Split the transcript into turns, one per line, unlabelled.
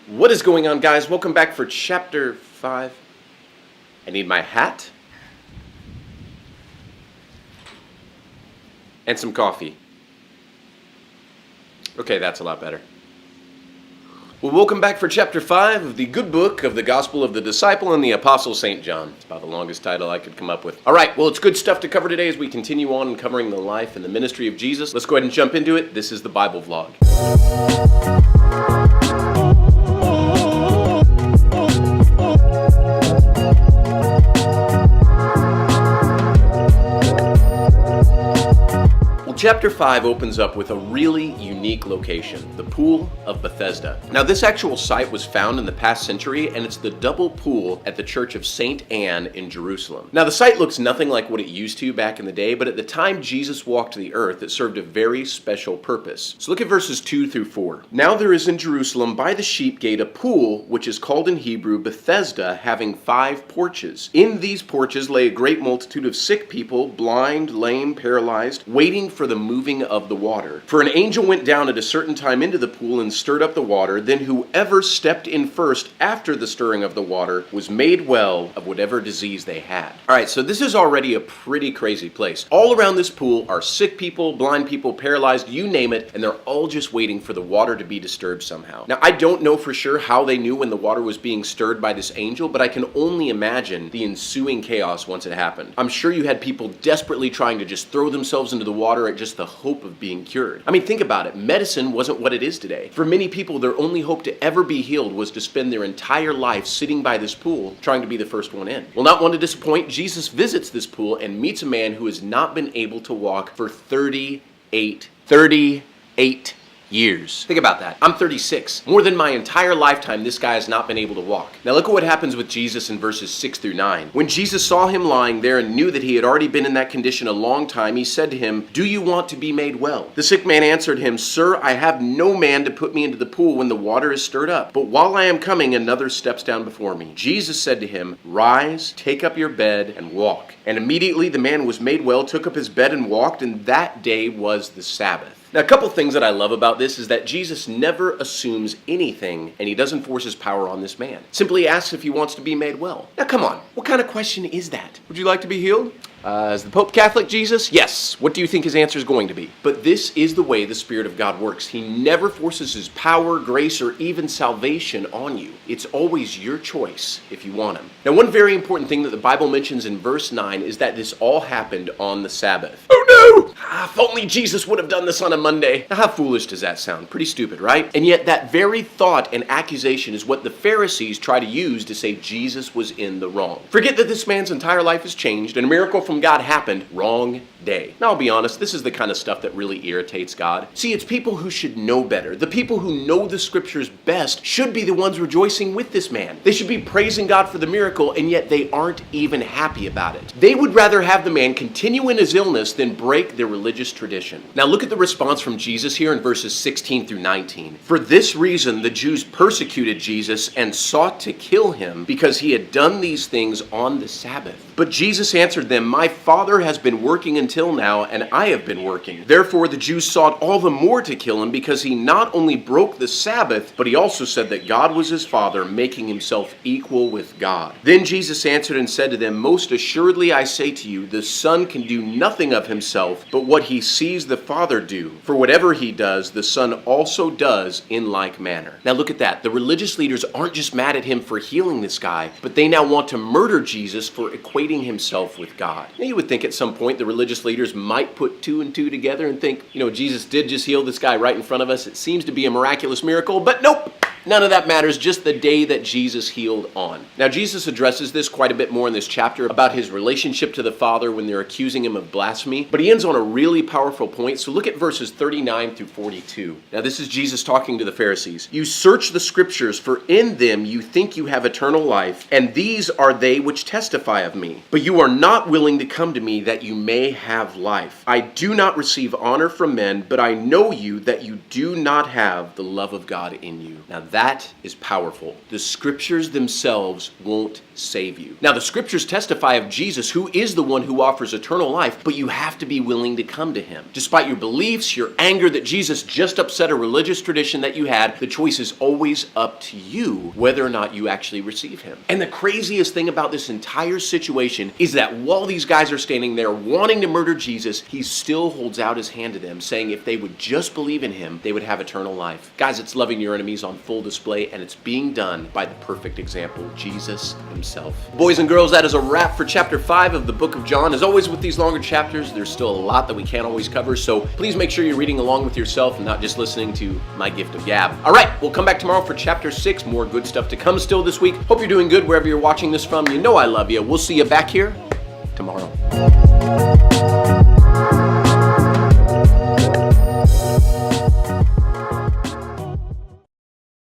What is going on, guys? Welcome back for chapter 5. I need my hat and some coffee. Okay, that's a lot better. Well, welcome back for chapter 5 of the good book of the Gospel of the Disciple and the Apostle St. John. It's about the longest title I could come up with. All right, well, it's good stuff to cover today as we continue on covering the life and the ministry of Jesus. Let's go ahead and jump into it. This is the Bible vlog. Chapter 5 opens up with a really unique location, the Pool of Bethesda. Now, this actual site was found in the past century, and it's the double pool at the Church of St. Anne in Jerusalem. Now, the site looks nothing like what it used to back in the day, but at the time Jesus walked the earth, it served a very special purpose. So look at verses 2 through 4. Now there is in Jerusalem by the sheep gate a pool, which is called in Hebrew Bethesda, having 5 porches. In these porches lay a great multitude of sick people, blind, lame, paralyzed, waiting for the moving of the water. For an angel went down at a certain time into the pool and stirred up the water. Then whoever stepped in first after the stirring of the water was made well of whatever disease they had. All right, so this is already a pretty crazy place. All around this pool are sick people, blind people, paralyzed, you name it, and they're all just waiting for the water to be disturbed somehow. Now, I don't know for sure how they knew when the water was being stirred by this angel, but I can only imagine the ensuing chaos once it happened. I'm sure you had people desperately trying to just throw themselves into the water at just the hope of being cured. I mean, think about it. Medicine wasn't what it is today. For many people, their only hope to ever be healed was to spend their entire life sitting by this pool, trying to be the first one in. Well, not one to disappoint, Jesus visits this pool and meets a man who has not been able to walk for 38 years. Think about that. I'm 36. More than my entire lifetime, this guy has not been able to walk. Now look at what happens with Jesus in verses 6 through 9. When Jesus saw him lying there and knew that he had already been in that condition a long time, he said to him, "Do you want to be made well?" The sick man answered him, "Sir, I have no man to put me into the pool when the water is stirred up. But while I am coming, another steps down before me." Jesus said to him, "Rise, take up your bed, and walk." And immediately the man was made well, took up his bed and walked, and that day was the Sabbath. Now, a couple things that I love about this is that Jesus never assumes anything, and he doesn't force his power on this man. Simply asks if he wants to be made well. Now, come on. What kind of question is that? Would you like to be healed? Is the Pope Catholic, Jesus? Yes. What do you think his answer is going to be? But this is the way the Spirit of God works. He never forces his power, grace, or even salvation on you. It's always your choice if you want him. Now, one very important thing that the Bible mentions in verse 9 is that this all happened on the Sabbath. Oh no! If only Jesus would have done this on a Monday. Now, how foolish does that sound? Pretty stupid, right? And yet that very thought and accusation is what the Pharisees try to use to say Jesus was in the wrong. Forget that this man's entire life has changed and a miracle from God happened. Wrong day. Now, I'll be honest, this is the kind of stuff that really irritates God. See, it's people who should know better. The people who know the scriptures best should be the ones rejoicing with this man. They should be praising God for the miracle, and yet they aren't even happy about it. They would rather have the man continue in his illness than break their religious tradition. Now, look at the response from Jesus here in verses 16 through 19. For this reason, the Jews persecuted Jesus and sought to kill him because he had done these things on the Sabbath. But Jesus answered them, "My Father has been working until now, and I have been working." Therefore, the Jews sought all the more to kill him because he not only broke the Sabbath, but he also said that God was his Father, making himself equal with God. Then Jesus answered and said to them, "Most assuredly I say to you, the Son can do nothing of himself, but what he sees the Father do. For whatever he does, the Son also does in like manner." Now look at that. The religious leaders aren't just mad at him for healing this guy, but they now want to murder Jesus for equating himself with God. Now you would think at some point the religious leaders might put 2 and 2 together and think, Jesus did just heal this guy right in front of us. It seems to be a miraculous miracle, but nope. None of that matters, just the day that Jesus healed on. Now, Jesus addresses this quite a bit more in this chapter about his relationship to the Father when they're accusing him of blasphemy, but he ends on a really powerful point. So look at verses 39 through 42. Now, this is Jesus talking to the Pharisees. "You search the scriptures, for in them you think you have eternal life, and these are they which testify of me. But you are not willing to come to me that you may have life. I do not receive honor from men, but I know you that you do not have the love of God in you." Now, that is powerful. The scriptures themselves won't save you. Now, the scriptures testify of Jesus, who is the one who offers eternal life, but you have to be willing to come to him. Despite your beliefs, your anger that Jesus just upset a religious tradition that you had, the choice is always up to you whether or not you actually receive him. And the craziest thing about this entire situation is that while these guys are standing there wanting to murder Jesus, he still holds out his hand to them, saying if they would just believe in him, they would have eternal life. Guys, it's loving your enemies on full display, and it's being done by the perfect example, Jesus himself. Boys and girls, that is a wrap for chapter 5 of the book of John. As always with these longer chapters, there's still a lot that we can't always cover, so please make sure you're reading along with yourself and not just listening to my gift of gab. All right, we'll come back tomorrow for chapter 6. More good stuff to come still this week. Hope you're doing good wherever you're watching this from. You know I love you. We'll see you back here tomorrow.